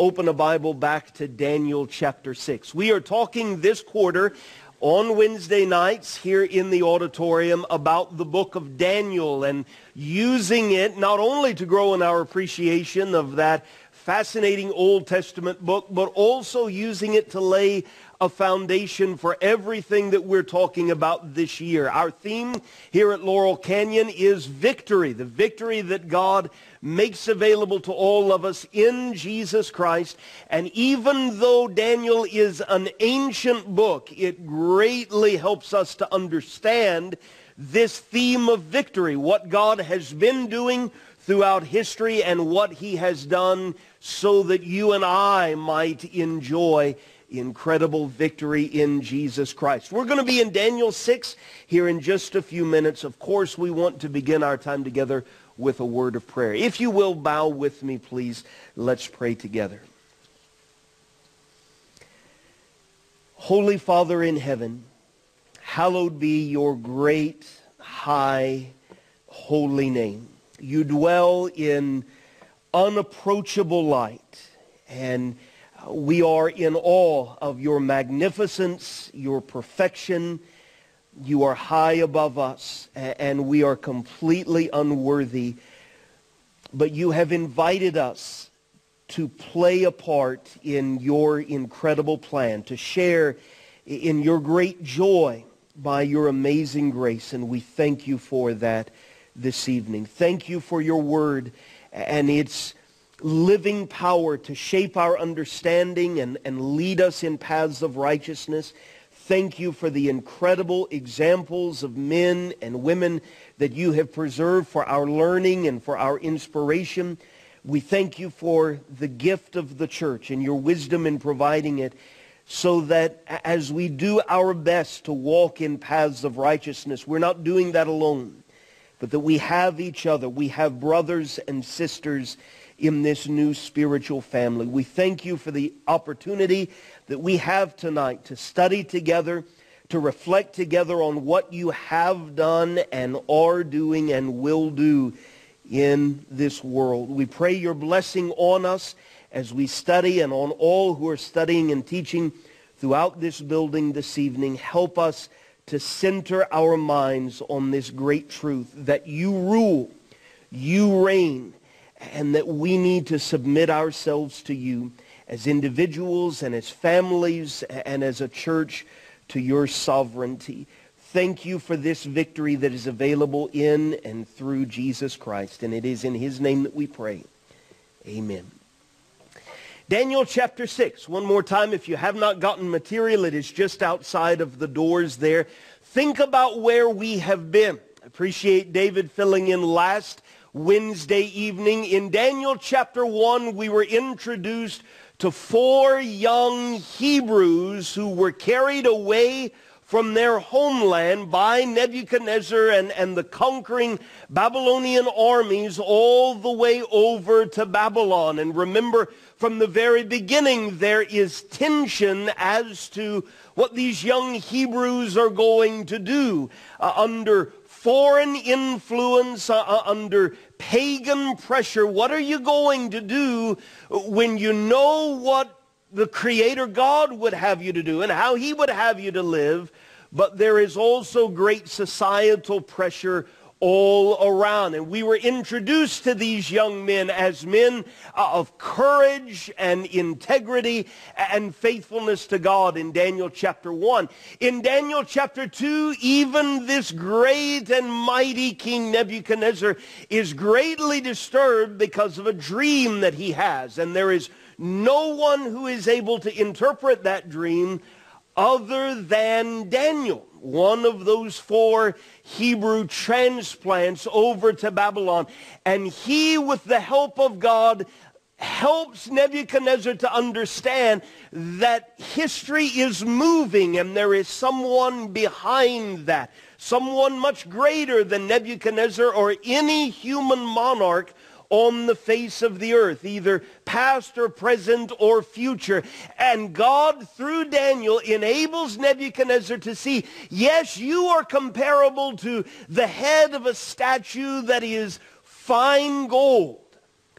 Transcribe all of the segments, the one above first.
open a Bible back to Daniel chapter 6. We are talking this quarter on Wednesday nights here in the auditorium about the book of Daniel and using it not only to grow in our appreciation of that fascinating Old Testament book, but also using it to lay a foundation for everything that we're talking about this year. Our theme here at Laurel Canyon is victory, the victory that God makes available to all of us in Jesus Christ. And even though Daniel is an ancient book, it greatly helps us to understand this theme of victory, what God has been doing throughout history and what he has done so that you and I might enjoy incredible victory in Jesus Christ. We're going to be in Daniel 6 here in just a few minutes. Of course, we want to begin our time together with a word of prayer. If you will, bow with me, please. Let's pray together. Holy Father in heaven, hallowed be your great, high, holy name. You dwell in unapproachable light, and we are in awe of your magnificence, your perfection. You are high above us, and we are completely unworthy. But you have invited us to play a part in your incredible plan, to share in your great joy by your amazing grace. And we thank you for that this evening. Thank you for your word and its living power to shape our understanding and lead us in paths of righteousness. Thank you for the incredible examples of men and women that you have preserved for our learning and for our inspiration. We thank you for the gift of the church and your wisdom in providing it, so that as we do our best to walk in paths of righteousness, we're not doing that alone, but that we have each other. We have brothers and sisters in this new spiritual family. We thank you for the opportunity that we have tonight to study together, to reflect together on what you have done and are doing and will do in this world. We pray your blessing on us as we study and on all who are studying and teaching throughout this building this evening. Help us to center our minds on this great truth that you rule, you reign, and that we need to submit ourselves to you as individuals and as families and as a church to your sovereignty. Thank you for this victory that is available in and through Jesus Christ. And it is in his name that we pray. Amen. Daniel chapter 6. One more time, if you have not gotten material, it is just outside of the doors there. Think about where we have been. I appreciate David filling in last Wednesday evening. In Daniel chapter 1, we were introduced to 4 young Hebrews who were carried away from their homeland by Nebuchadnezzar and the conquering Babylonian armies all the way over to Babylon. And remember, from the very beginning, there is tension as to what these young Hebrews are going to do under foreign influence, under pagan pressure. What are you going to do when you know what the Creator God would have you to do and how he would have you to live, but there is also great societal pressure all around? And we were introduced to these young men as men of courage and integrity and faithfulness to God in Daniel chapter 1. In Daniel chapter 2, even this great and mighty King Nebuchadnezzar is greatly disturbed because of a dream that he has. And there is no one who is able to interpret that dream other than Daniel, one of those 4 Hebrew transplants over to Babylon. And he, with the help of God, helps Nebuchadnezzar to understand that history is moving and there is someone behind that, someone much greater than Nebuchadnezzar or any human monarch on the face of the earth, either past or present or future. And God, through Daniel, enables Nebuchadnezzar to see, yes, you are comparable to the head of a statue that is fine gold,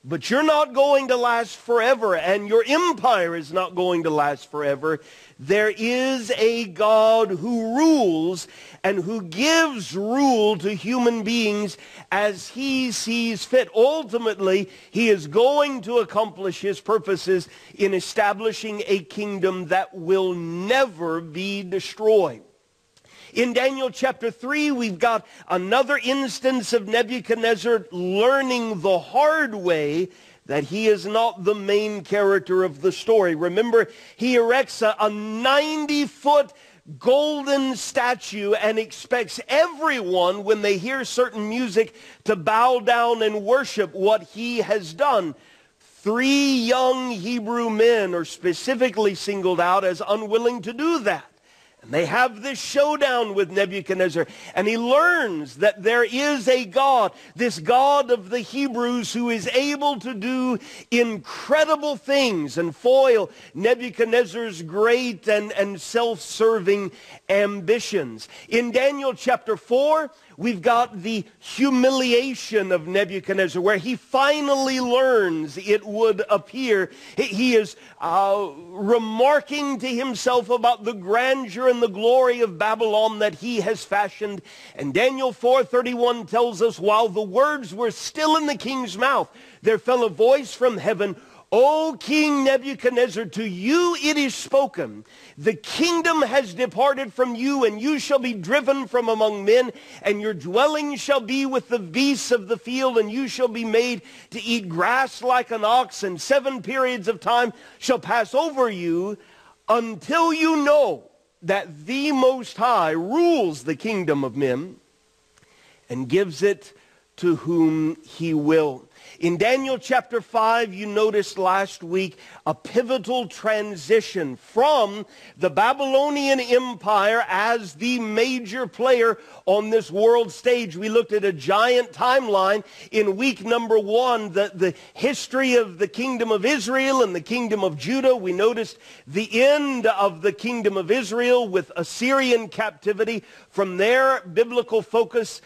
But you're not going to last forever, and your empire is not going to last forever. There is a God who rules and who gives rule to human beings as he sees fit. Ultimately, he is going to accomplish his purposes in establishing a kingdom that will never be destroyed. In Daniel chapter 3, we've got another instance of Nebuchadnezzar learning the hard way that he is not the main character of the story. Remember, he erects a 90-foot golden statue and expects everyone, when they hear certain music, to bow down and worship what he has done. 3 young Hebrew men are specifically singled out as unwilling to do that. And they have this showdown with Nebuchadnezzar, and he learns that there is a God, this God of the Hebrews, who is able to do incredible things and foil Nebuchadnezzar's great and self-serving ambitions. In Daniel chapter 4, we've got the humiliation of Nebuchadnezzar, where he finally learns, it would appear, he is remarking to himself about the grandeur and the glory of Babylon that he has fashioned. And Daniel 4:31 tells us, while the words were still in the king's mouth, there fell a voice from heaven, O King Nebuchadnezzar, to you it is spoken, the kingdom has departed from you, and you shall be driven from among men, and your dwelling shall be with the beasts of the field, and you shall be made to eat grass like an ox, and 7 periods of time shall pass over you, until you know that the Most High rules the kingdom of men, and gives it to whom he will. In Daniel chapter 5, you noticed last week a pivotal transition from the Babylonian Empire as the major player on this world stage. We looked at a giant timeline in week number 1, the history of the kingdom of Israel and the kingdom of Judah. We noticed the end of the kingdom of Israel with Assyrian captivity. From there, biblical focus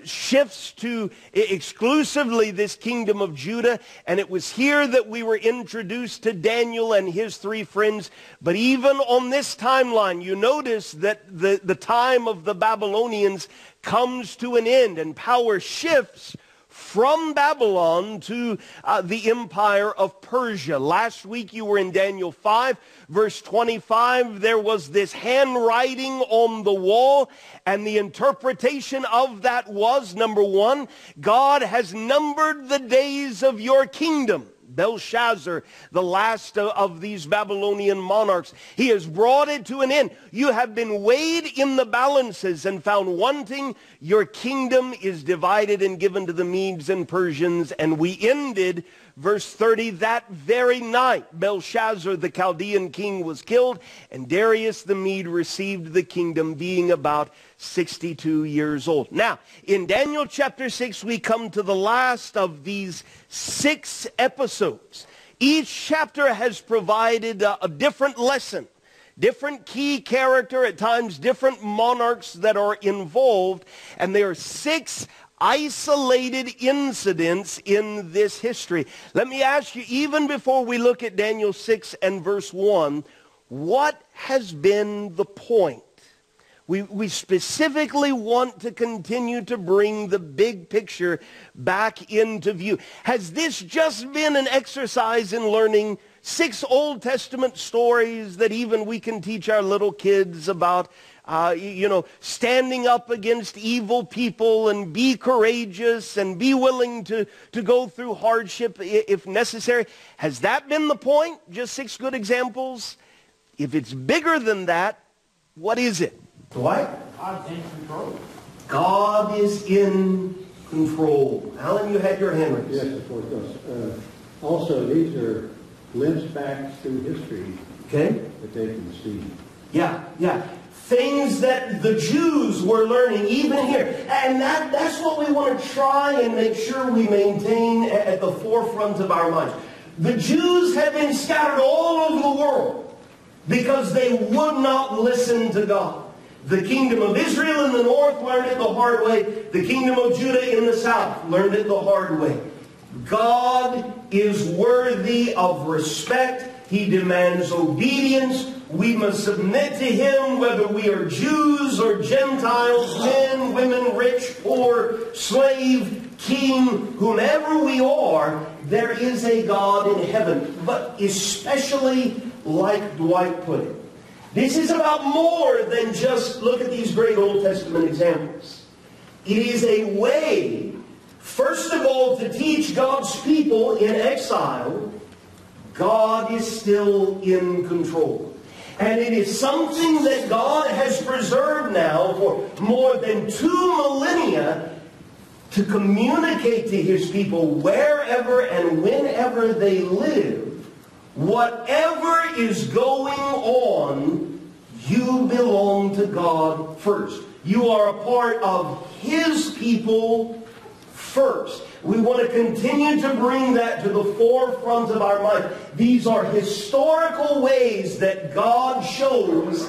shifts to exclusively this kingdom of Judah, and it was here that we were introduced to Daniel and his 3 friends. But even on this timeline, you notice that the time of the Babylonians comes to an end, and power shifts from Babylon to the empire of Persia. Last week you were in Daniel 5, verse 25. There was this handwriting on the wall, and the interpretation of that was, number 1, God has numbered the days of your kingdom. Belshazzar, the last of these Babylonian monarchs, he has brought it to an end. You have been weighed in the balances and found wanting. Your kingdom is divided and given to the Medes and Persians. And we ended verse 30, that very night Belshazzar the Chaldean king was killed, and Darius the Mede received the kingdom, being about 62 years old. Now, in Daniel chapter 6, we come to the last of these 6 episodes. Each chapter has provided a different lesson, different key character, at times different monarchs that are involved, and there are 6 isolated incidents in this history. Let me ask you, even before we look at Daniel 6 and verse 1, what has been the point? We specifically want to continue to bring the big picture back into view. Has this just been an exercise in learning 6 Old Testament stories that even we can teach our little kids about, standing up against evil people and be courageous and be willing to go through hardship if necessary? Has that been the point? Just 6 good examples? If it's bigger than that, what is it? What? God's in control. God is in control. Alan, you had your hand raised. Yes, of course. Also, these are glimpses back through history, okay, that they can see. Yeah. Things that the Jews were learning even here. And that's what we want to try and make sure we maintain at the forefront of our minds. The Jews have been scattered all over the world because they would not listen to God. The kingdom of Israel in the north learned it the hard way. The kingdom of Judah in the south learned it the hard way. God is worthy of respect. He demands obedience. We must submit to Him whether we are Jews or Gentiles, men, women, rich, poor, slave, king, whomever we are. There is a God in heaven. But especially, like Dwight put it, this is about more than just look at these great Old Testament examples. It is a way, first of all, to teach God's people in exile, God is still in control. And it is something that God has preserved now for more than 2 millennia to communicate to His people wherever and whenever they live. Whatever is going on, you belong to God first. You are a part of His people first. We want to continue to bring that to the forefront of our mind. These are historical ways that God shows,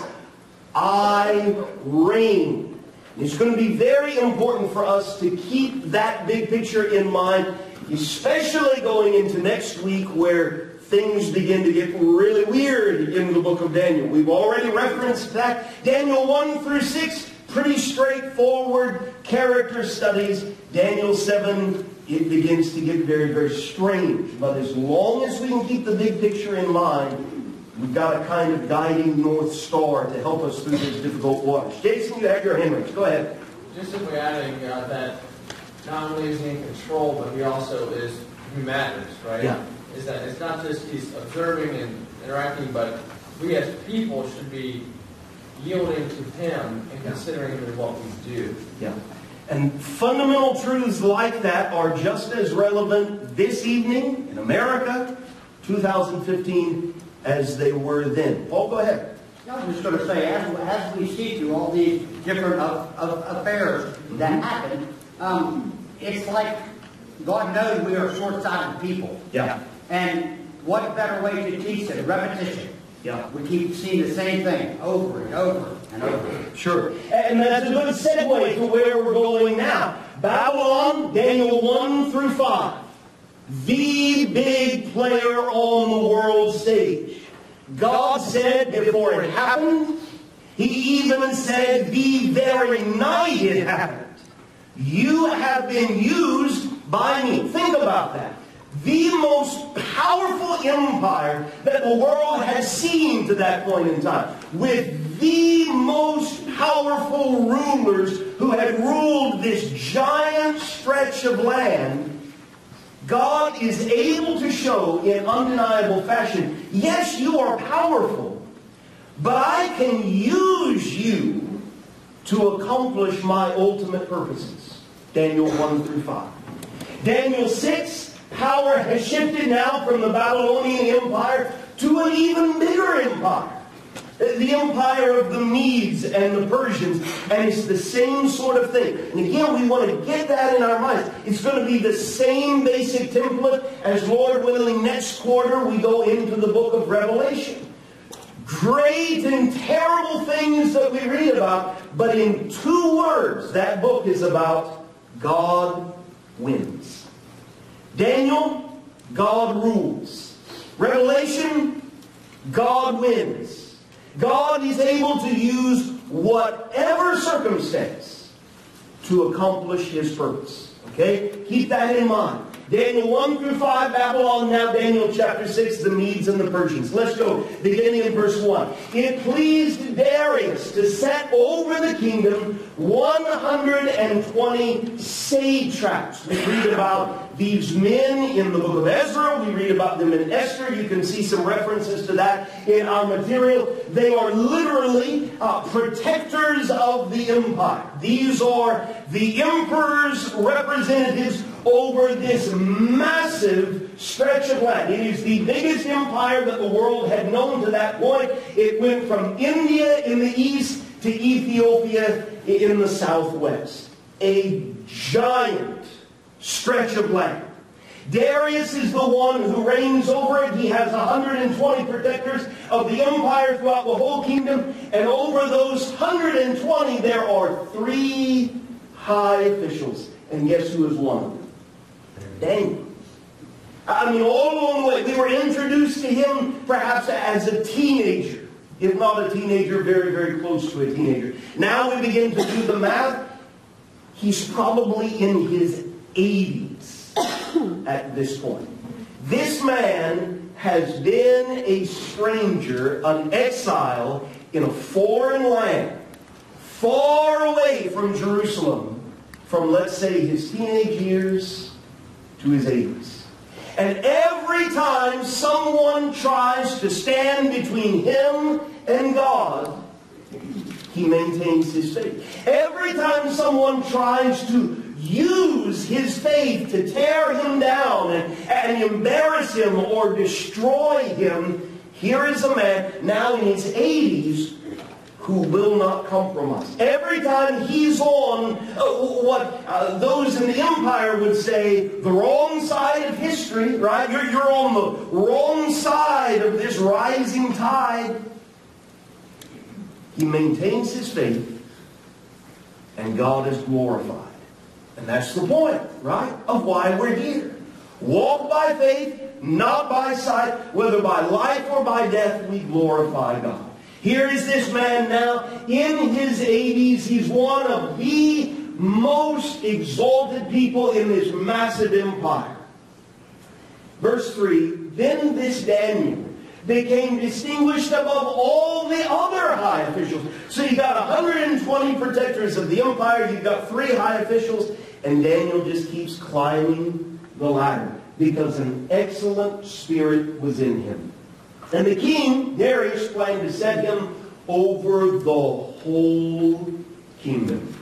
I reign. It's going to be very important for us to keep that big picture in mind, especially going into next week where things begin to get really weird in the book of Daniel. We've already referenced that. Daniel 1 through 6, pretty straightforward character studies. Daniel 7, it begins to get very, very strange. But as long as we can keep the big picture in mind, we've got a kind of guiding North Star to help us through these difficult waters. Jason, you have your hand raised. Go ahead. Just simply adding that not only is He in control, but He also is who matters, right? Yeah. Is that it's not just He's observing and interacting, but we as people should be yielding to Him and considering Him in what we do. Yeah. And fundamental truths like that are just as relevant this evening in America, 2015, as they were then. Paul, go ahead. I was just going to say, as we see through all these different affairs that happen, it's like God knows we are short-sighted people. Yeah. And what better way to teach than repetition? Yeah. We keep seeing the same thing over and over and over. Sure. And that's a good segue to where we're going now. Babylon, Daniel 1 through 5. The big player on the world stage. God said before it happened, He even said the very night it happened, you have been used by me. Think about that. The most powerful empire that the world has seen to that point in time, with the most powerful rulers who had ruled this giant stretch of land, God is able to show in undeniable fashion, yes, you are powerful, but I can use you to accomplish my ultimate purposes. Daniel 1 through 5. Daniel 6, power has shifted now from the Babylonian Empire to an even bigger empire. The empire of the Medes and the Persians. And it's the same sort of thing. And again, we want to get that in our minds. It's going to be the same basic template as, Lord willing, next quarter we go into the book of Revelation. Great and terrible things that we read about. But in 2 words, that book is about God wins. Daniel, God rules. Revelation, God wins. God is able to use whatever circumstance to accomplish His purpose. Okay? Keep that in mind. Daniel 1 through 5, Babylon, now Daniel chapter 6, the Medes and the Persians. Let's go, beginning in verse 1. It pleased Darius to set over the kingdom 120 satraps. We read about these men in the book of Ezra. We read about them in Esther. You can see some references to that in our material. They are literally protectors of the empire. These are the emperor's representatives over this massive stretch of land. It is the biggest empire that the world had known to that point. It went from India in the east to Ethiopia in the southwest. A giant stretch of land. Darius is the one who reigns over it. He has 120 protectors of the empire throughout the whole kingdom. And over those 120, there are 3 high officials. And guess who is one of them? Daniel. I mean, all along the way, we were introduced to him perhaps as a teenager. If not a teenager, very, very close to a teenager. Now we begin to do the math. He's probably in his 80s at this point. This man has been a stranger, an exile in a foreign land, far away from Jerusalem, from, let's say, his teenage years to his 80s. And every time someone tries to stand between him and God, he maintains his faith. Every time someone tries to use his faith to tear him down and embarrass him or destroy him, here is a man now in his 80s who will not compromise. Every time he's on what those in the empire would say, the wrong side of history, right? You're on the wrong side of this rising tide. He maintains his faith, and God is glorified. And that's the point, right, of why we're here. Walk by faith, not by sight. Whether by life or by death, we glorify God. Here is this man now in his 80s. He's one of the most exalted people in this massive empire. Verse 3, then this Daniel became distinguished above all the other high officials. So you got 120 protectors of the empire. You've got 3 high officials. And Daniel just keeps climbing the ladder because an excellent spirit was in him. And the king, Darius, planned to set him over the whole kingdom.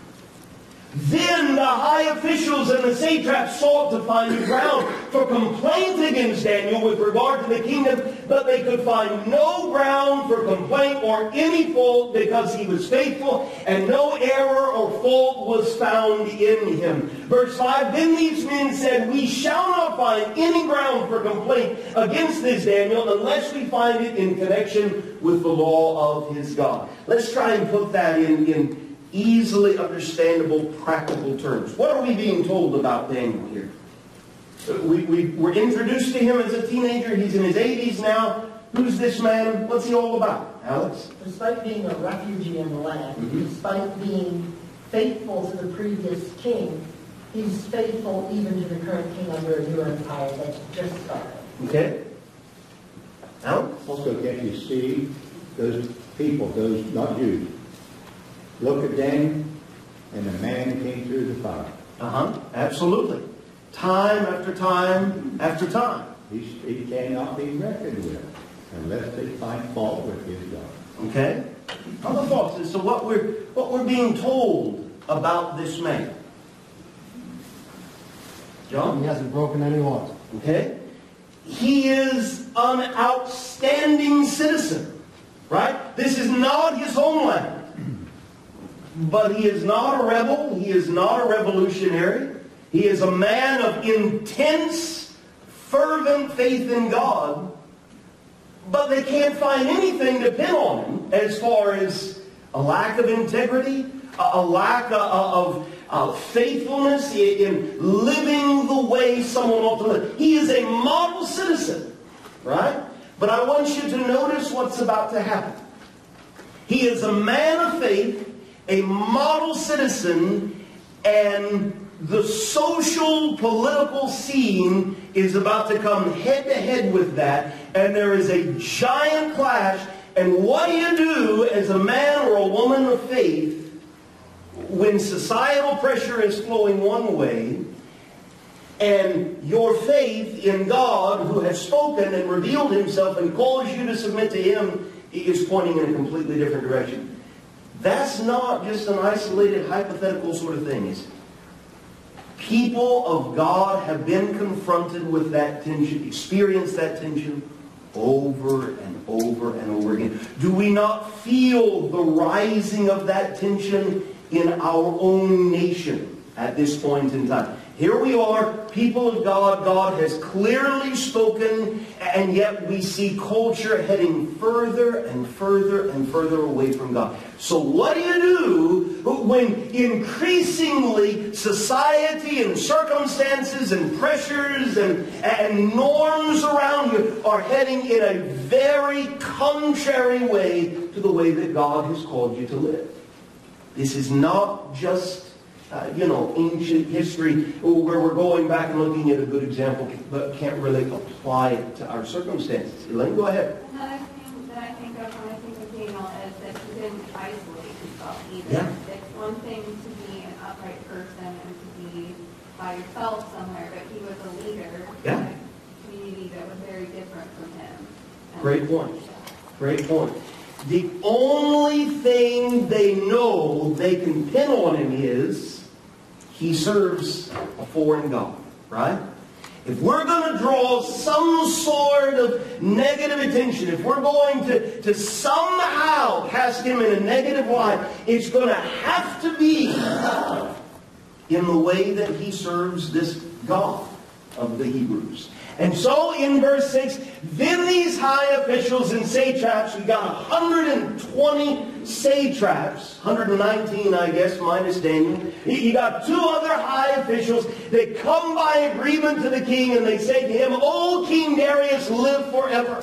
Then the high officials and the satraps sought to find ground for complaint against Daniel with regard to the kingdom, but they could find no ground for complaint or any fault because he was faithful, and no error or fault was found in him. Verse 5, then these men said, we shall not find any ground for complaint against this Daniel unless we find it in connection with the law of his God. Let's try and put that in easily understandable, practical terms. What are we being told about Daniel here? We were introduced to him as a teenager. He's in his 80s now. Who's this man? What's he all about? Alex? Despite being a refugee in the land, despite being faithful to the previous king, he's faithful even to the current king under a new empire that just started. Okay. Alex? Also, can't you see those people, those not Jews? Look at Daniel, and the man came through the fire. Absolutely. Time after time after time. He cannot be reckoned with unless they find fault with his God. Okay? Other thoughts? So what we're being told about this man. John? He hasn't broken any laws. Okay? He is an outstanding citizen. Right? This is not his homeland. But he is not a rebel. He is not a revolutionary. He is a man of intense, fervent faith in God. But they can't find anything to pin on him as far as a lack of integrity, a lack of faithfulness in living the way someone ought to live. He is a model citizen, right? But I want you to notice what's about to happen. He is a man of faith, a model citizen, and the social, political scene is about to come head-to-head with that, and there is a giant clash. And what do you do as a man or a woman of faith when societal pressure is flowing one way, and your faith in God, who has spoken and revealed himself and calls you to submit to him, is pointing in a completely different direction? That's not just an isolated, hypothetical sort of thing, is it? People of God have been confronted with that tension, experienced that tension over and over and over again. Do we not feel the rising of that tension in our own nation at this point in time? Here we are, people of God. God has clearly spoken, and yet we see culture heading further and further and further away from God. So what do you do when increasingly society and circumstances and pressures and norms around you are heading in a very contrary way to the way that God has called you to live. This is not just ancient history where we're going back and looking at a good example but can't really apply it to our circumstances. Elaine, go ahead. Another thing that I think of when I think of Daniel is that he didn't isolate himself either. Yeah. It's one thing to be an upright person and to be by yourself somewhere, but he was a leader in a community that was very different from him. Great point. Great point. The only thing they know they can pin on him is he serves a foreign god, right? If we're going to draw some sort of negative attention, if we're going to somehow cast him in a negative light, it's going to have to be in the way that he serves this God of the Hebrews. And so in verse 6, then these high officials and satraps, we got 120 satraps, 119 I guess minus Daniel. You got 2 other high officials. They come by agreement to the king and they say to him, "O King Darius, live forever."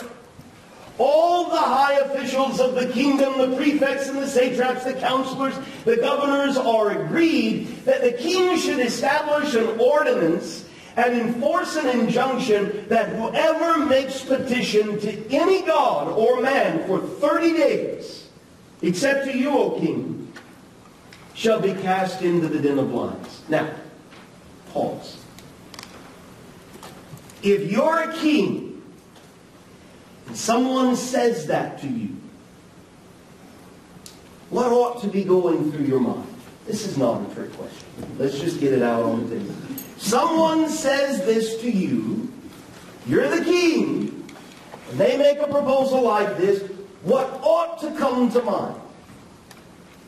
All the high officials of the kingdom, the prefects and the satraps, the counselors, the governors are agreed that the king should establish an ordinance and enforce an injunction that whoever makes petition to any god or man for 30 days, except to you, O king, shall be cast into the den of lions. Now, pause. If you're a king and someone says that to you, what ought to be going through your mind? This is not a trick question. Let's just get it out on the table. Someone says this to you, you're the king, and they make a proposal like this, what ought to come to mind?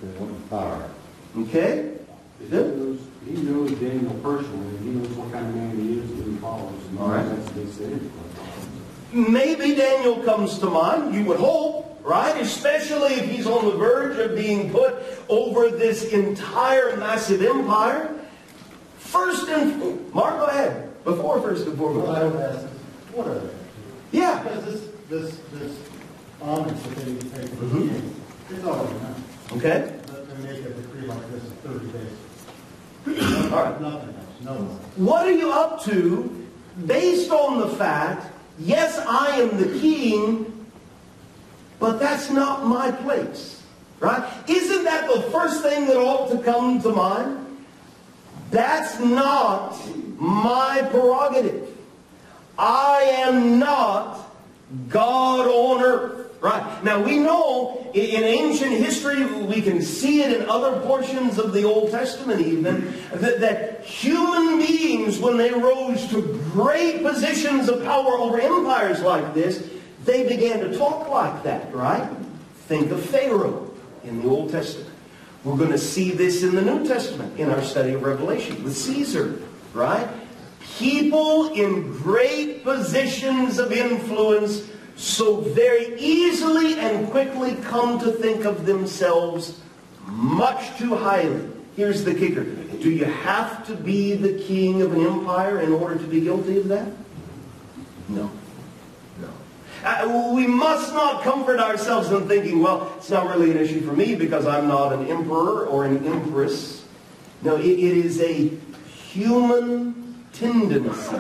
They want power. Okay? He knows Daniel personally, and he knows what kind of man he is and he follows. And all right. That's what they said. Maybe Daniel comes to mind, you would hope, right? Especially if he's on the verge of being put over this entire massive empire. First and Mark, go ahead. Before first and foremost. Well, I would ask this, what are they? Yeah. Because this homage that they pay for the king is already done. Okay. But to make a decree like this in 30 days. All right. Nothing else. No one. What are you up to based on the fact, yes, I am the king, but that's not my place. Right? Isn't that the first thing that ought to come to mind? That's not my prerogative. I am not God on earth. Right? Now we know in ancient history, we can see it in other portions of the Old Testament even, that human beings, when they rose to great positions of power over empires like this, they began to talk like that, right? Think of Pharaoh in the Old Testament. We're going to see this in the New Testament in our study of Revelation with Caesar, right? People in great positions of influence so very easily and quickly come to think of themselves much too highly. Here's the kicker. Do you have to be the king of an empire in order to be guilty of that? No. We must not comfort ourselves in thinking, well, it's not really an issue for me because I'm not an emperor or an empress. No, it is a human tendency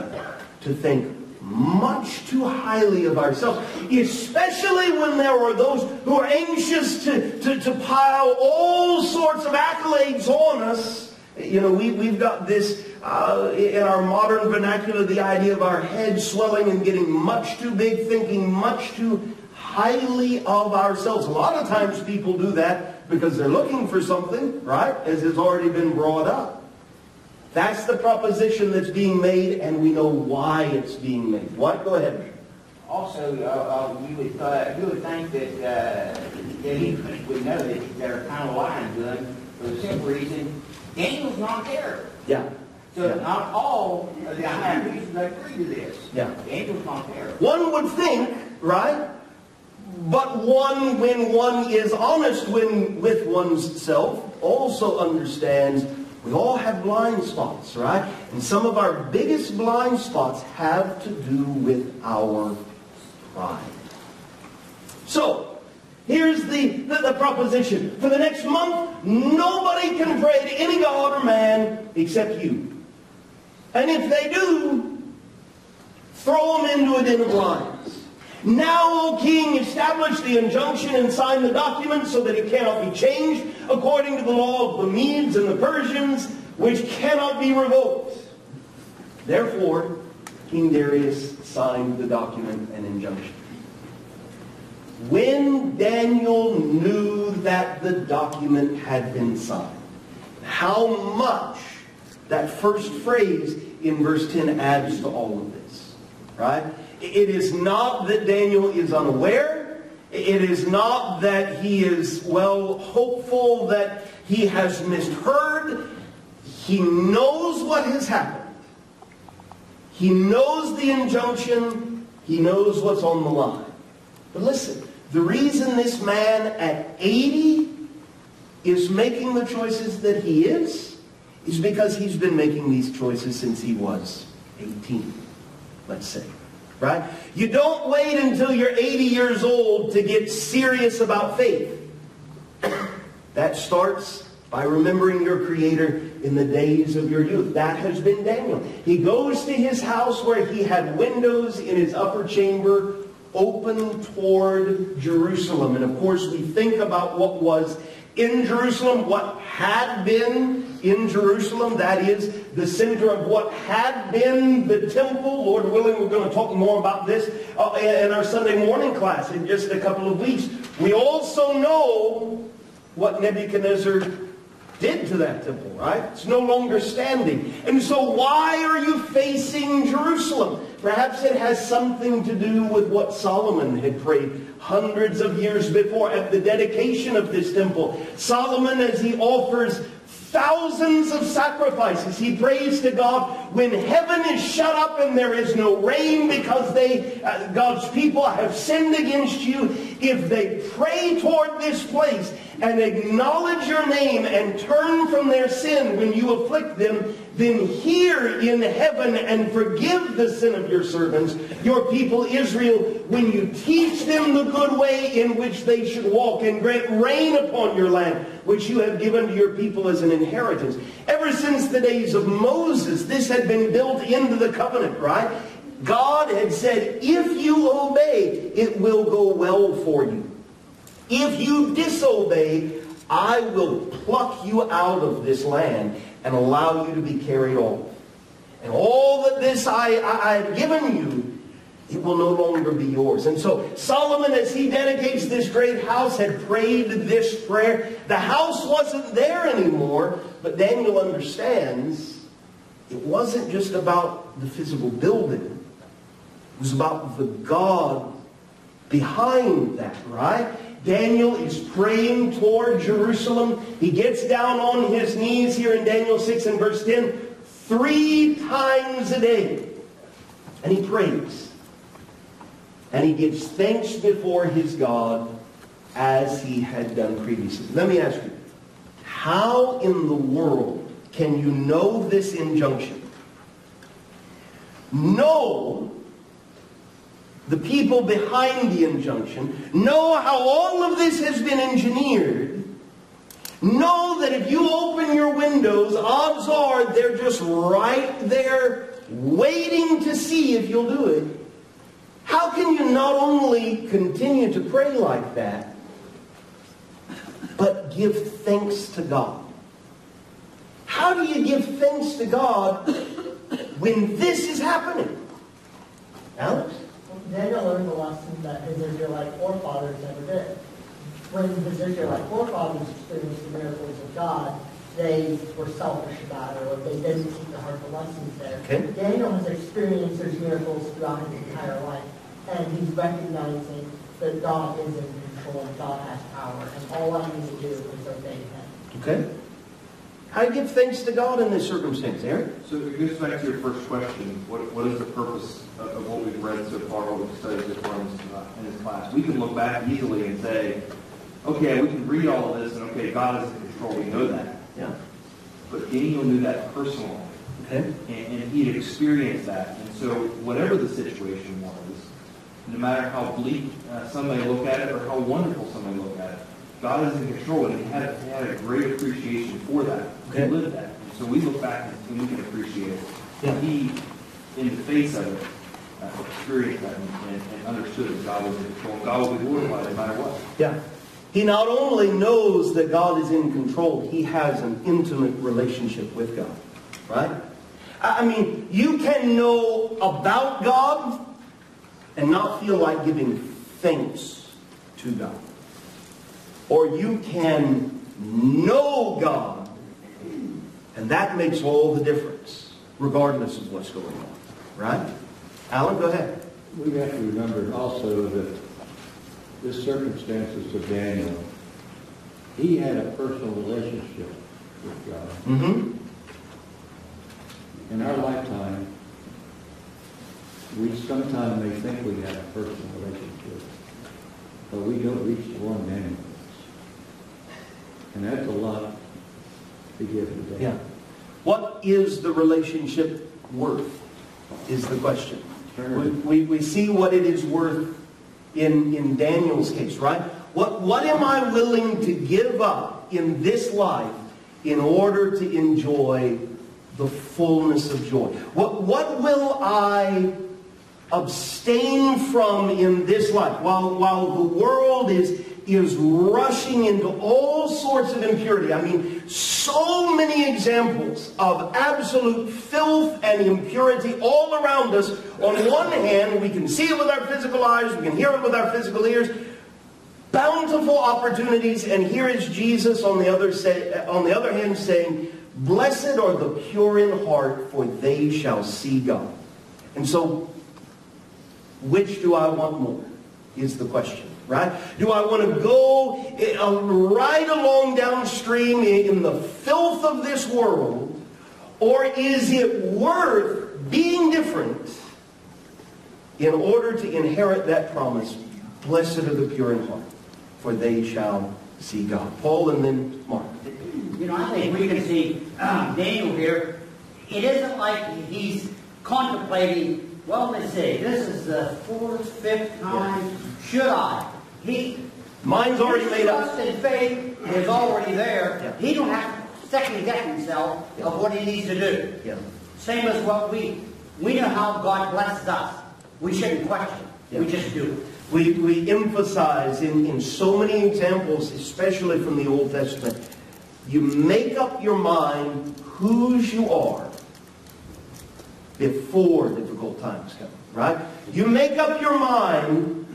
to think much too highly of ourselves, especially when there are those who are anxious to pile all sorts of accolades on us. You know, we've got this, in our modern vernacular, the idea of our head swelling and getting much too big, thinking much too highly of ourselves. A lot of times people do that because they're looking for something, right, as has already been brought up. That's the proposition that's being made, and we know why it's being made. What? Go ahead. Also, you would think that he would know that they're kind of lying to him for the simple reason Daniel's not there. Yeah. So not all of the high priests agree to this. Yeah. Daniel's not there. One would think, right, But one, when one is honest with one's self, also understands we all have blind spots, right? And some of our biggest blind spots have to do with our pride. So, here's the proposition. For the next month, nobody can pray to any god or man except you. And if they do, throw them into a den of lions. Now, O king, establish the injunction and sign the document so that it cannot be changed according to the law of the Medes and the Persians, which cannot be revoked. Therefore, King Darius signed the document and injunction. When Daniel knew that the document had been signed, how much that first phrase in verse 10 adds to all of this, right? It is not that Daniel is unaware. It is not that he is, hopeful that he has misheard. He knows what has happened. He knows the injunction. He knows what's on the line. But listen, the reason this man at 80 is making the choices that he is because he's been making these choices since he was 18, let's say. Right? You don't wait until you're 80 years old to get serious about faith. That starts by remembering your Creator in the days of your youth. That has been Daniel. He goes to his house where he had windows in his upper chamber open toward Jerusalem. And of course we think about what was in Jerusalem, what had been in Jerusalem. That is the center of what had been the temple. Lord willing, we're going to talk more about this in our Sunday morning class in just a couple of weeks. We also know what Nebuchadnezzar did to that temple, right? It's no longer standing. And so why are you facing Jerusalem? Perhaps it has something to do with what Solomon had prayed hundreds of years before at the dedication of this temple. Solomon, as he offers thousands of sacrifices, he prays to God, when heaven is shut up and there is no rain because God's people have sinned against you, if they pray toward this place and acknowledge your name and turn from their sin when you afflict them, then hear in heaven and forgive the sin of your servants, your people Israel, when you teach them the good way in which they should walk, and grant rain upon your land, which you have given to your people as an inheritance. Ever since the days of Moses, this had been built into the covenant, right? God had said, if you obey, it will go well for you. If you disobey, I will pluck you out of this land and allow you to be carried off. And all that this I have given you, it will no longer be yours. And so Solomon, as he dedicates this great house, had prayed this prayer. The house wasn't there anymore, but Daniel understands it wasn't just about the physical building. It was about the God behind that, right? Daniel is praying toward Jerusalem. He gets down on his knees here in Daniel 6 and verse 10 3 times a day. And he prays. And he gives thanks before his God as he had done previously. Let me ask you, how in the world can you know this injunction? Know the people behind the injunction, know how all of this has been engineered, know that if you open your windows, odds are they're just right there waiting to see if you'll do it. How can you not only continue to pray like that, but give thanks to God? How do you give thanks to God when this is happening? Alex? Daniel learned the lesson that his Israelite forefathers never did. When his Israelite forefathers experienced the miracles of God, they were selfish about it, or they didn't see the heart of the lessons there. Okay. Daniel has experienced those miracles throughout his entire life, and he's recognizing that God is in control and God has power, and all I need to do is obey him. Okay. How do you give thanks to God in this circumstance, Aaron? So it goes back to your first question. What is the purpose of what we've read so far, what we've studied so far in this class? We can look back easily and say, okay, we can read all of this, and okay, God is in control. We know that. Yeah. But Daniel knew that personally. Okay. And he had experienced that. And so whatever the situation was, no matter how bleak some may look at it or how wonderful some may look at it, God is in control, and he had a great appreciation for that. Okay. He lived that. And so we look back and we can appreciate it. Yeah. And he, in the face of it, experienced that and understood that God was in control. And God will be glorified no matter what. Yeah. He not only knows that God is in control, he has an intimate relationship with God. Right? I mean, you can know about God and not feel like giving thanks to God. Or you can know God, and that makes all the difference, regardless of what's going on. Right? Alan, go ahead. We have to remember also that the circumstances of Daniel, he had a personal relationship with God. Mm-hmm. In our lifetime, we sometimes may think we have a personal relationship, but we don't reach the one Daniel does. And that's a lot to give today. Yeah. What is the relationship worth, is the question. We see what it is worth in Daniel's case, right? What am I willing to give up in this life in order to enjoy the fullness of joy? What will I abstain from in this life while the world is rushing into all sorts of impurity? I mean, so many examples of absolute filth and impurity all around us. On one hand, we can see it with our physical eyes, we can hear it with our physical ears. Bountiful opportunities, and here is Jesus on the other hand saying, "Blessed are the pure in heart, for they shall see God." And so, which do I want more, is the question, right? Do I want to go right along downstream in the filth of this world, or is it worth being different in order to inherit that promise, "Blessed are the pure in heart, for they shall see God"? Paul and then Mark. You know, I think we can see Daniel here. It isn't like he's contemplating, well, let's see, this is the 4th, 5th time. Should I? Mine's already made up. Trust and faith is already there. Yeah. He don't have to second guess himself of what he needs to do. Yeah. Same as what we know how God blesses us. We shouldn't question. Yeah. We just do it. We emphasize in so many examples, especially from the Old Testament, you make up your mind whose you are before difficult times come, right? You make up your mind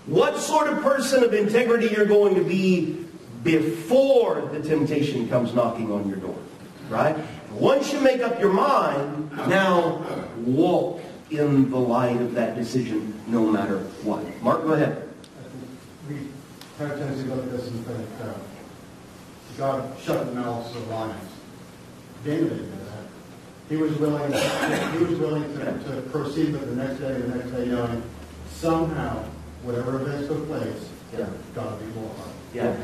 what sort of person of integrity you're going to be before the temptation comes knocking on your door, right? Once you make up your mind, now walk in the light of that decision no matter what. Mark, go ahead. We have a tendency to look at this and think, God shut the mouths of lions. Daniel didn't do that. He was willing to proceed with the next day, knowing somehow, whatever events took place, God would be glorified. Yeah.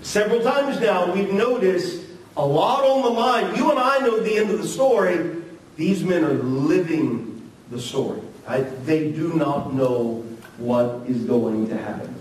Several times now, we've noticed a lot on the line. You and I know the end of the story. These men are living the story. Right? They do not know what is going to happen.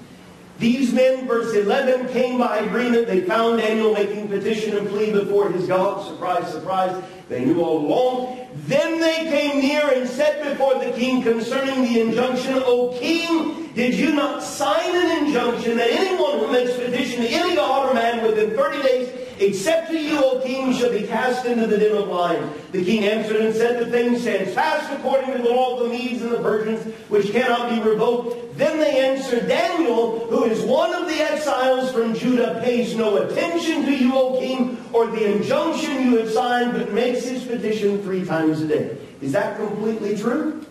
These men, verse 11, came by agreement. They found Daniel making petition and plea before his God. Surprise, surprise. They knew all along. Then they came near and said before the king concerning the injunction, "O king, did you not sign an injunction that anyone who makes petition to any god or man within 30 days, except to you, O king, shall be cast into the den of lions?" The king answered and said, "The thing stands fast according to the law of the Medes and the Persians, which cannot be revoked." Then they answered, "Daniel, who is one of the exiles from Judah, pays no attention to you, O king, or the injunction you have signed, but makes his petition 3 times a day." Is that completely true?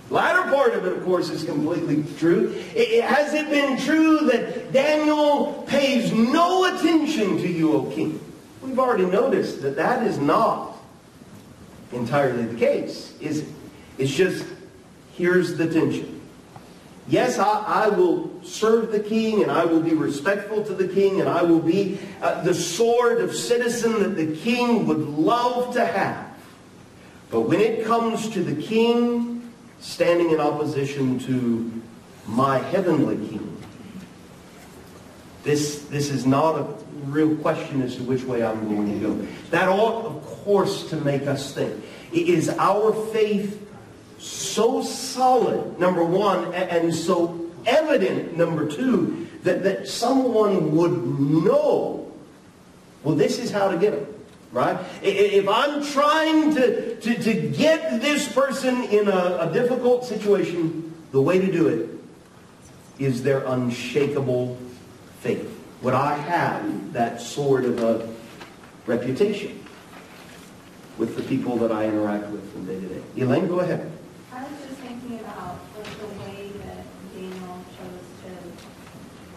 The latter part of it, of course, is completely true. Has it been true that that Daniel pays no attention to you, O king. We've already noticed that that is not entirely the case, is it? It's just, here's the tension. Yes, I will serve the king, and I will be respectful to the king, and I will be the sort of citizen that the king would love to have. But when it comes to the king standing in opposition to my heavenly king, this is not a real question as to which way I'm going to go. That ought, of course, to make us think. Is our faith so solid, number one, and so evident, number two, that someone would know, well, this is how to get them, right? If I'm trying to get this person in a difficult situation, the way to do it is their unshakable faith. Would I have that sort of a reputation with the people that I interact with from day to day? Elaine, go ahead. I was just thinking about the way that Daniel chose to,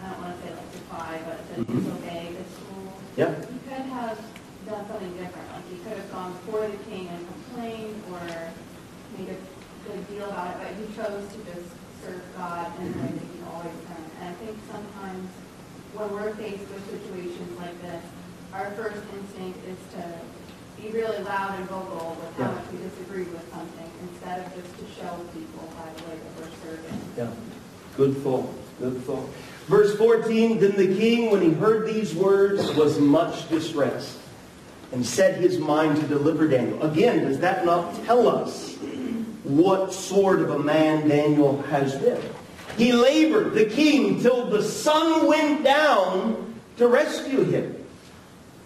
I don't want to say like defy, but to disobey this rule. Yeah. He could have done something different. Like he could have gone before the king and complained or made a good deal about it, but he chose to just serve God in the way that he always done. And I think sometimes when we're faced with situations like this, our first instinct is to be really loud and vocal with how much we disagree with something, instead of just to show people by the way that we're serving. Yeah. Good thought. Good thought. Verse 14, then the king, when he heard these words, was much distressed and set his mind to deliver Daniel. Again, does that not tell us what sort of a man Daniel has been? He labored, the king, till the sun went down to rescue him.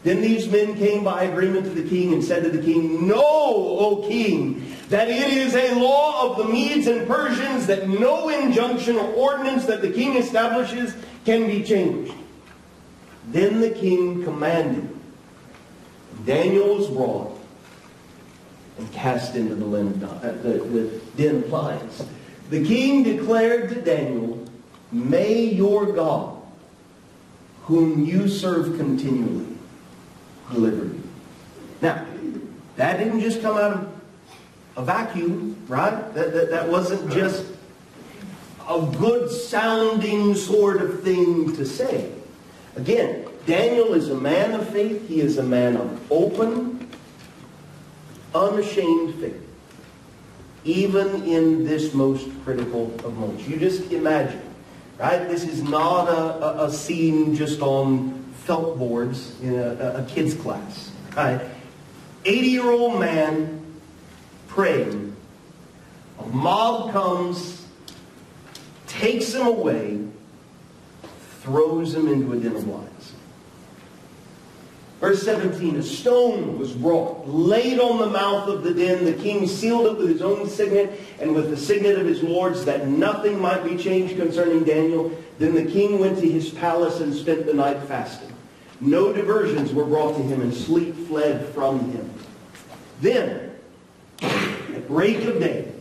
Then these men came by agreement to the king and said to the king, know, O king, that it is a law of the Medes and Persians that no injunction or ordinance that the king establishes can be changed. Then the king commanded. Daniel was brought and cast into the den of lions. The king declared to Daniel, may your God, whom you serve continually, deliver you. Now, that didn't just come out of a vacuum, right? That wasn't just a good sounding sort of thing to say. Again, Daniel is a man of faith. He is a man of open, unashamed faith. Even in this most critical of moments. You just imagine, right? This is not a scene just on felt boards in a kid's class, right? 80-year-old man praying. A mob comes, takes him away, throws him into a den of lions. Verse 17, a stone was brought, laid on the mouth of the den. The king sealed it with his own signet and with the signet of his lords, that nothing might be changed concerning Daniel. Then the king went to his palace and spent the night fasting. No diversions were brought to him, and sleep fled from him. Then, at break of day,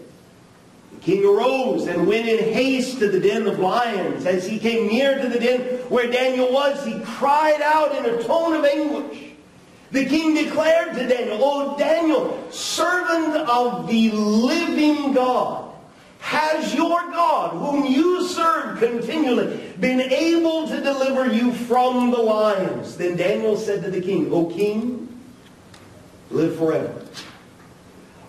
the king arose and went in haste to the den of lions. As he came near to the den where Daniel was, he cried out in a tone of anguish. The king declared to Daniel, O Daniel, servant of the living God, has your God, whom you serve continually, been able to deliver you from the lions? Then Daniel said to the king, O king, live forever.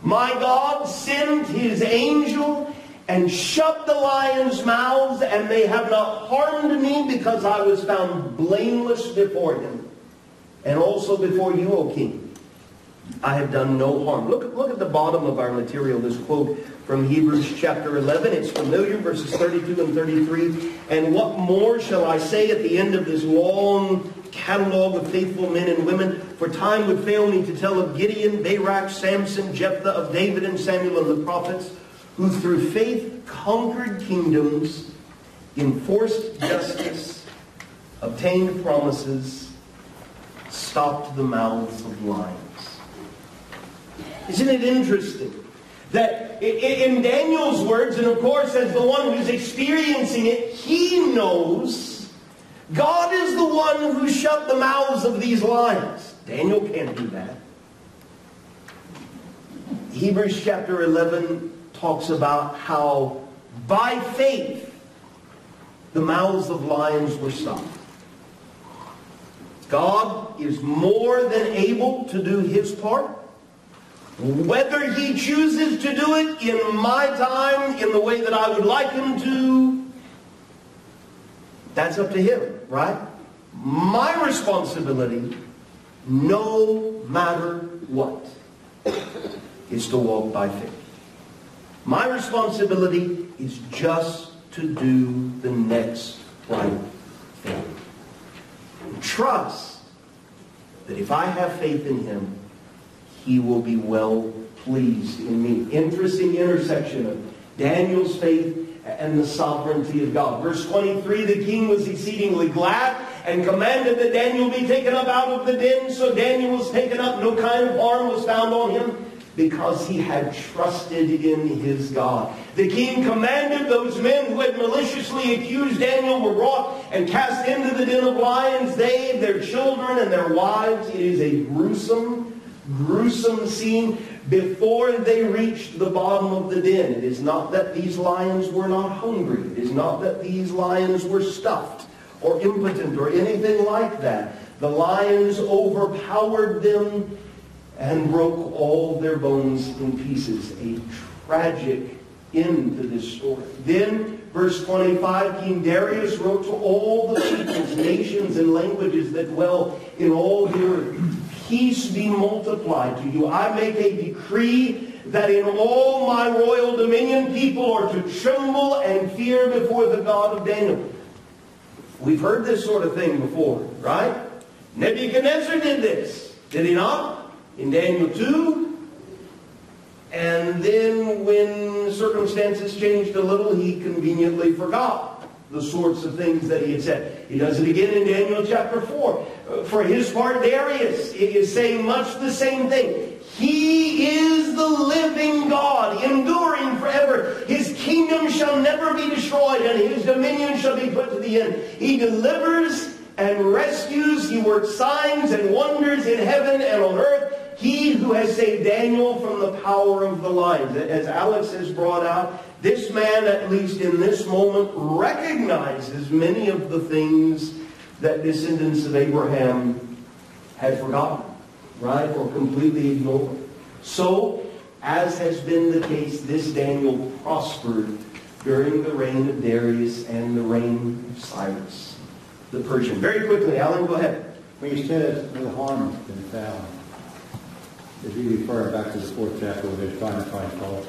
My God sent his angel and shut the lions' mouths, and they have not harmed me, because I was found blameless before him, and also before you, O king. I have done no harm. Look at the bottom of our material, this quote from Hebrews chapter 11. It's familiar, verses 32 and 33. And what more shall I say at the end of this long catalog of faithful men and women? For time would fail me to tell of Gideon, Barak, Samson, Jephthah, of David and Samuel and the prophets, who through faith conquered kingdoms, enforced justice, obtained promises, stopped the mouths of lions. Isn't it interesting that in Daniel's words, and of course as the one who's experiencing it, he knows God is the one who shut the mouths of these lions. Daniel can't do that. Hebrews chapter 11 talks about how by faith the mouths of lions were stopped. God is more than able to do His part. Whether He chooses to do it in my time, in the way that I would like Him to, that's up to Him, right? My responsibility, no matter what, is to walk by faith. My responsibility is just to do the next right thing. And trust that if I have faith in Him, He will be well pleased in me. Interesting intersection of Daniel's faith and the sovereignty of God. Verse 23, the king was exceedingly glad and commanded that Daniel be taken up out of the den. So Daniel was taken up. No kind of harm was found on him, because he had trusted in his God. The king commanded those men who had maliciously accused Daniel were brought and cast into the den of lions, they, their children, and their wives. It is a gruesome, gruesome scene before they reached the bottom of the den. It is not that these lions were not hungry. It is not that these lions were stuffed or impotent or anything like that. The lions overpowered them and broke all their bones in pieces. A tragic end to this story. Then, verse 25, King Darius wrote to all the peoples, nations, and languages that dwell in all the earth, peace be multiplied to you. I make a decree that in all my royal dominion people are to tremble and fear before the God of Daniel. We've heard this sort of thing before, right? Nebuchadnezzar did this, did he not? In Daniel 2, and then when circumstances changed a little, he conveniently forgot the sorts of things that he had said. He does it again in Daniel chapter 4. For his part, Darius is saying much the same thing. He is the living God, enduring forever. His kingdom shall never be destroyed, and His dominion shall be put to the end. He delivers and rescues. He works signs and wonders in heaven and on earth. He who has saved Daniel from the power of the lions. As Alex has brought out, this man, at least in this moment, recognizes many of the things that descendants of Abraham had forgotten, right? Or completely ignored. So, as has been the case, this Daniel prospered during the reign of Darius and the reign of Cyrus, the Persian. Very quickly, Alan, go ahead. When he says no harm has been found, is he referring back to the 4th chapter where they're trying to find fault?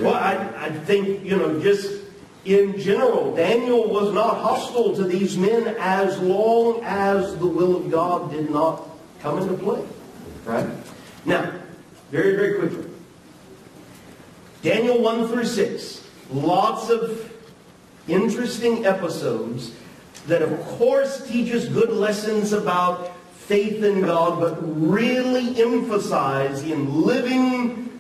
Well, I think, just in general, Daniel was not hostile to these men as long as the will of God did not come into play. Right? Now, very, very quickly. Daniel 1 through 6. Lots of interesting episodes that, of course, teach us good lessons about faith in God, but really emphasize in living,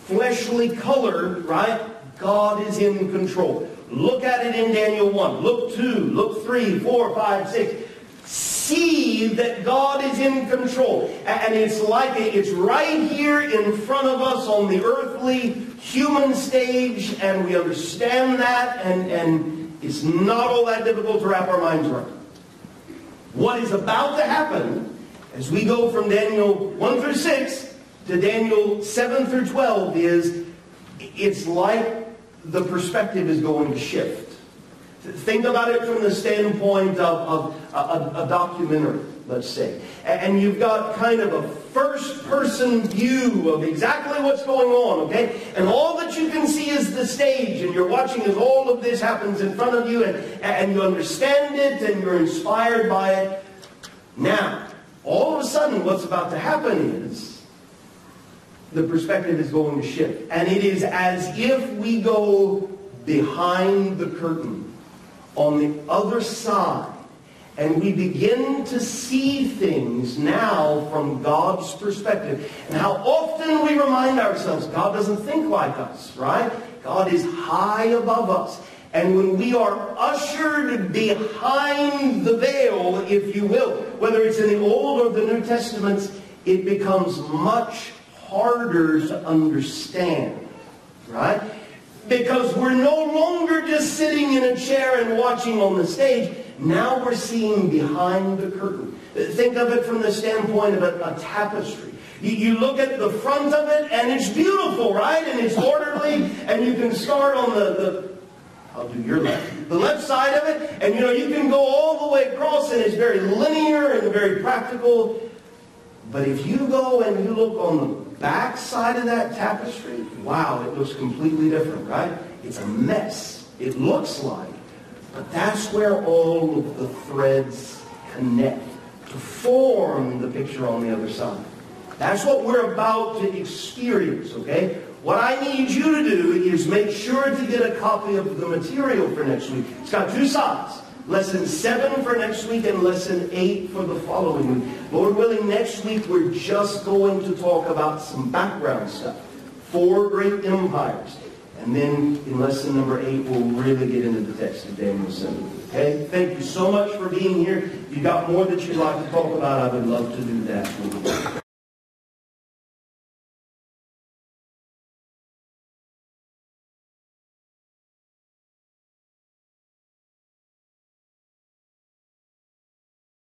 fleshly color, right? God is in control. Look at it in Daniel 1. Look 2. Look 3, 4, 5, 6. See that God is in control. And it's like it's right here in front of us on the earthly, human stage, and we understand that, and it's not all that difficult to wrap our minds around. What is about to happen as we go from Daniel 1 through 6 to Daniel 7 through 12 is, it's like the perspective is going to shift. Think about it from the standpoint of a documentary, let's say. And you've got kind of a first-person view of exactly what's going on, okay? And all that you can see is the stage, and you're watching as all of this happens in front of you, and you understand it, and you're inspired by it. Now, all of a sudden, what's about to happen is the perspective is going to shift. And it is as if we go behind the curtain on the other side, and we begin to see things now from God's perspective. And how often we remind ourselves, God doesn't think like us, right? God is high above us. And when we are ushered behind the veil, if you will, whether it's in the Old or the New Testaments, it becomes much harder to understand, right? Because we're no longer just sitting in a chair and watching on the stage. Now we're seeing behind the curtain. Think of it from the standpoint of a tapestry. You look at the front of it, and it's beautiful, right? And it's orderly, and you can start on I'll do your left. The left side of it, and you can go all the way across, and it's very linear and very practical. But if you go and you look on the back side of that tapestry, wow, it looks completely different, right? It's a mess. It looks like. But that's where all of the threads connect to form the picture on the other side. That's what we're about to experience, okay? What I need you to do is make sure to get a copy of the material for next week. It's got 2 sides. Lesson 7 for next week and Lesson 8 for the following week. Lord willing, next week we're just going to talk about some background stuff. 4 great empires. And then in Lesson number 8, we'll really get into the text of Daniel 7. Okay? Thank you so much for being here. If you got more that you'd like to talk about, I would love to do that.